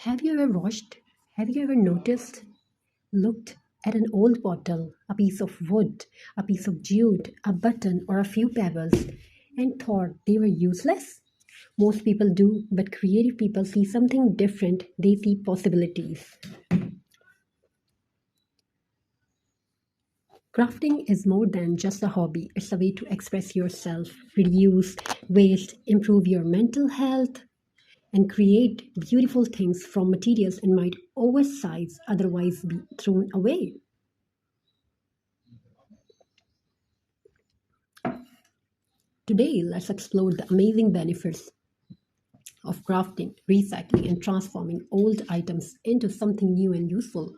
Have you ever watched, have you ever noticed, looked at an old bottle, a piece of wood, a piece of jute, a button, or a few pebbles, and thought they were useless? Most people do, but creative people see something different. They see possibilities. Crafting is more than just a hobby, it's a way to express yourself, reduce waste, improve your mental health, and create beautiful things from materials and might oversize otherwise be thrown away. Today, let's explore the amazing benefits of crafting, recycling, and transforming old items into something new and useful.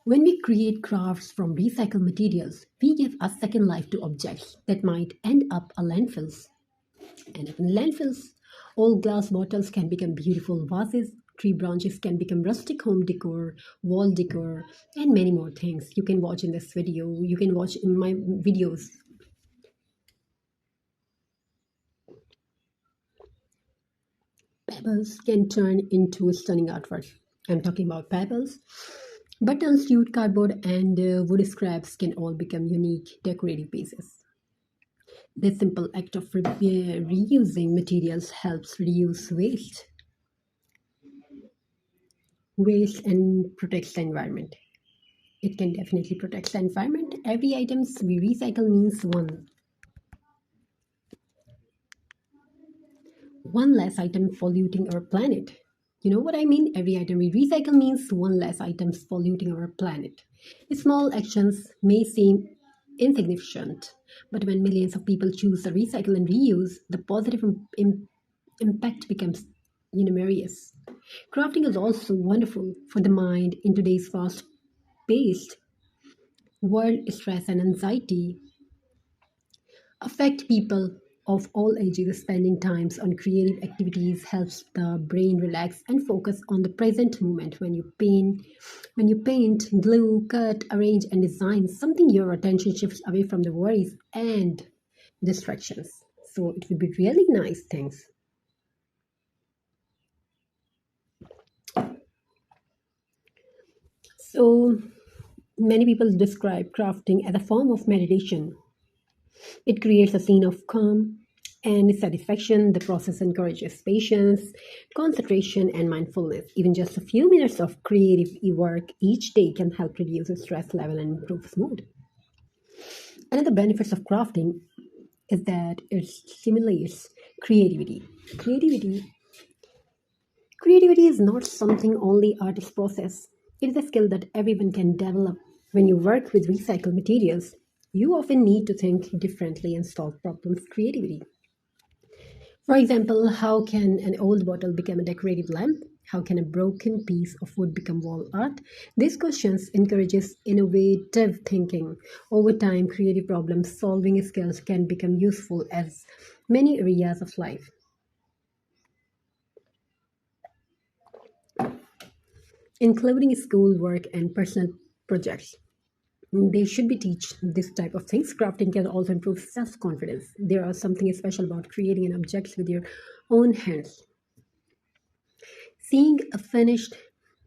When we create crafts from recycled materials, we give a second life to objects that might end up in landfills. And in landfills, old glass bottles can become beautiful vases, tree branches can become rustic home decor, wall decor, and many more things. You can watch in this video, you can watch in my videos. Pebbles can turn into stunning artwork. I'm talking about pebbles. Buttons, jute, cardboard, and wood scraps can all become unique decorative pieces. This simple act of reusing materials helps reduce waste and protects the environment. It can definitely protect the environment. Every items we recycle means one less item polluting our planet. You know what I mean? Every item we recycle means one less items polluting our planet. Small actions may seem insignificant, but when millions of people choose to recycle and reuse, the positive impact becomes numerous. Crafting is also wonderful for the mind in today's fast-paced world. Stress and anxiety affect people of all ages. Spending times on creative activities helps the brain relax and focus on the present moment. When you paint, glue, cut, arrange, and design something, your attention shifts away from the worries and distractions. So it would be really nice things. So many people describe crafting as a form of meditation. It creates a scene of calm and satisfaction. The process encourages patience, concentration, and mindfulness. Even just a few minutes of creative work each day can help reduce the stress level and improve mood. Another benefits of crafting is that it stimulates creativity. Creativity Creativity is not something only artists possess. It is a skill that everyone can develop. When you work with recycled materials, you often need to think differently and solve problems creatively. For example, how can an old bottle become a decorative lamp? How can a broken piece of wood become wall art? These questions encourages innovative thinking. Over time, creative problem solving skills can become useful as many areas of life, including schoolwork and personal projects. They should be teach this type of things. Crafting can also improve self-confidence. There are something special about creating an object with your own hands. Seeing a finished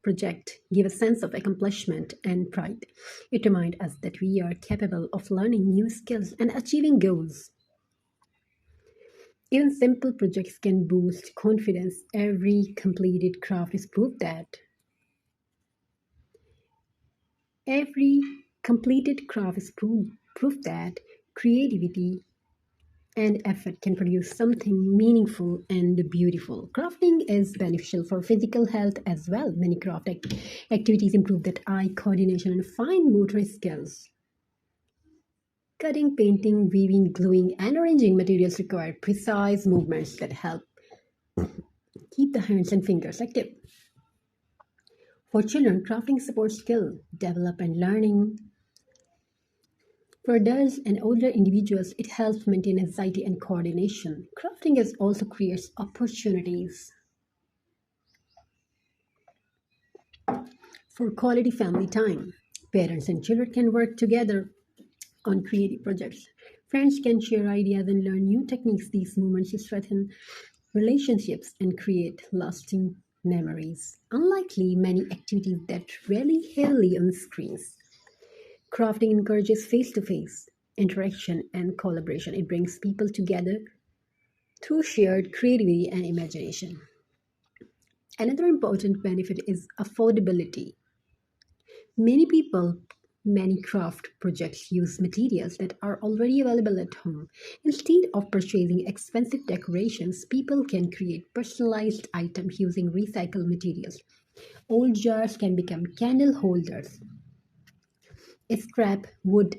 project give a sense of accomplishment and pride. It reminds us that we are capable of learning new skills and achieving goals. Even simple projects can boost confidence. Every completed craft is every completed craft is proof that creativity and effort can produce something meaningful and beautiful. Crafting is beneficial for physical health as well. Many activities improve that eye coordination and fine motor skills. Cutting, painting, weaving, gluing, and arranging materials require precise movements that help keep the hands and fingers active. For children, crafting supports skill development and learning. For adults and older individuals, it helps maintain anxiety and coordination. Crafting is also creates opportunities for quality family time. Parents and children can work together on creative projects. Friends can share ideas and learn new techniques. These moments strengthen relationships and create lasting memories, unlikely many activities that rely heavily on screens. Crafting encourages face to face interaction and collaboration. It brings people together through shared creativity and imagination. Another important benefit is affordability. Many people, many craft projects use materials that are already available at home. Instead of purchasing expensive decorations, people can create personalized items using recycled materials. Old jars can become candle holders. Scrap wood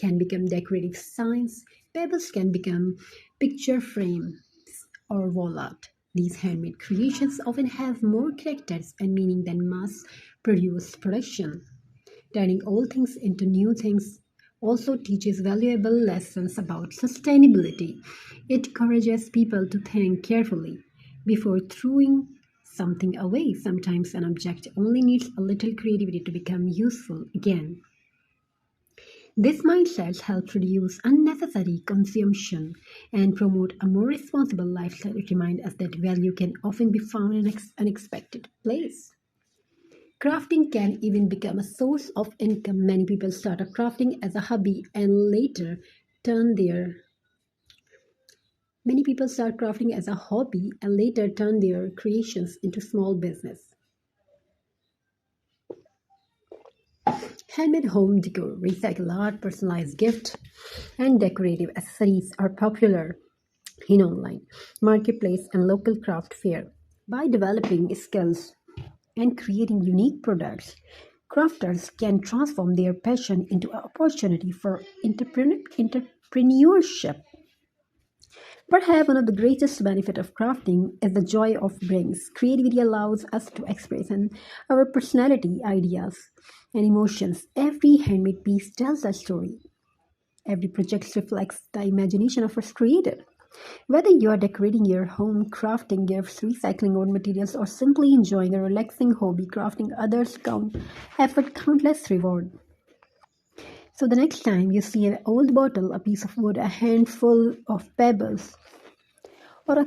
can become decorative signs. Pebbles can become picture frames or wall art. These handmade creations often have more characters and meaning than mass produced production. Turning old things into new things also teaches valuable lessons about sustainability. It encourages people to think carefully before throwing something away. Sometimes an object only needs a little creativity to become useful again. This mindset helps reduce unnecessary consumption and promote a more responsible lifestyle. It reminds us that value can often be found in unexpected place. Crafting can even become a source of income. Many people start a crafting as a hobby and later turn their many people start crafting as a hobby and later turn their creations into small business. Handmade home decor, recycled art, personalized gifts, and decorative accessories are popular in online marketplace and local craft fair. By developing skills and creating unique products, crafters can transform their passion into an opportunity for entrepreneurship. Perhaps one of the greatest benefits of crafting is the joy of brings. Creativity allows us to express our personality, ideas, and emotions. Every handmade piece tells a story. Every project reflects the imagination of its creator. Whether you are decorating your home, crafting gifts, recycling old materials, or simply enjoying a relaxing hobby, crafting others count effort countless reward. So the next time you see an old bottle, a piece of wood, a handful of pebbles, or a